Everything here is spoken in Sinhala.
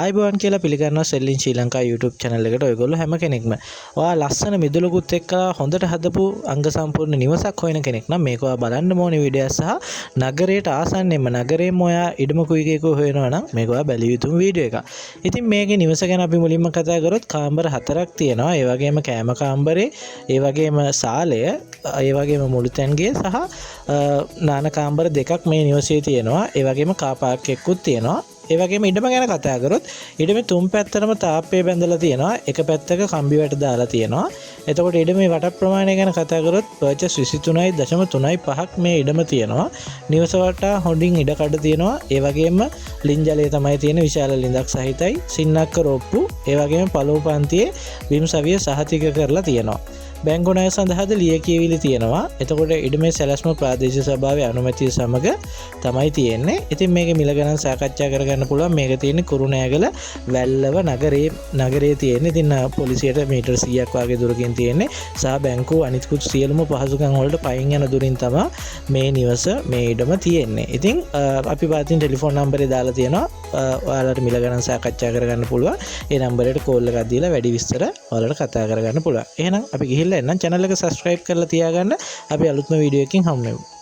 ආයිබෝන් කියලා පිළිගන්නවා සෙල්ලින් ශ්‍රී ලංකා YouTube channel එකට ඔයගොල්ලෝ හැම කෙනෙක්ම. ඔයා ලස්සන මිදුලකුත් එක්කලා හොඳට හදපු අංග සම්පූර්ණ නිවසක් හොයන කෙනෙක් නම් මේක ඔයා බලන්න ඕනේ වීඩියෝ සහ නගරයට ආසන්නෙම නගරේම ඔයා ඉඩමකුයිකේක හොයනවා නම් මේක ඔයා බැලිය යුතුම වීඩියෝ එකක්. ඉතින් මේකේ නිවස ගැන අපි මුලින්ම කතා කරොත් කාමර 4ක් තියෙනවා. ඒ වගේම කෑම කාමරේ, ඒ වගේම සාලය, ඒ වගේම මුළුතැන්ගේ සහ නාන කාමර 2ක් මේ නිවසේ තියෙනවා. ඒ වගේම කාර් පාර්ක් එකකුත් තියෙනවා. ඒ වගේම ඉඩම ගැන කතා කරොත් ඉඩමේ තුන් පැත්තටම තාප්පය බැඳලා තියෙනවා. එක පැත්තක කම්බි වැට දාලා තියෙනවා. එතකොට ඉඩමේ වට ප්‍රමාණය ගැන කතා කරොත් පර්චස් 23.35ක් මේ ඉඩම තියෙනවා. නිවස වටා හොඳින් ඉඩ කඩ තියෙනවා. ඒ වගේම ලින්ජලය තමයි තියෙන විශාල ලින්දක් සහිතයි. සින්නක්ක රොප්පු, ඒ වගේම පළමු පන්තියේ බිම් සවිය සහතික කරලා තියෙනවා. බැංකු ණය සඳහාද ලියකියවිලි තියෙනවා. එතකොට ඉඩමේ සැලැස්ම ප්‍රාදේශීය සභාවේ අනුමැතිය සමග තමයි තියෙන්නේ. ඉතින් මේකේ මිල ගණන් සාකච්ඡා කරගන්න පුළුවන්. මේක තියෙන්නේ කුරුණෑගල වැල්ලව නගරයේ තියෙන්නේ. ඉතින් පොලිසියට මීටර් 100ක් වගේ දුරකින් තියෙන්නේ. සහ බැංකු අනිත්කුත් සියලුම පහසුකම් වලට පයින් යන දුරින් තමයි මේ නිවස මේ ඉඩම තියෙන්නේ. ඉතින් අපි පාතින් ටෙලිෆෝන් නම්බරේ දාලා තියෙනවා. ඔයාලට මිල ගණන් සාකච්ඡා කරගන්න පුළුවන්. ඒ නම්බරයට කෝල් එකක් දීලා වැඩි විස්තර ඔයාලට කතා කරගන්න පුළුවන්. එහෙනම් අපි ගිහිල්ලා එන්නම් channel එක subscribe කරලා තියාගන්න. අපි අලුත්ම වීඩියෝ එකකින් හමු වෙමු.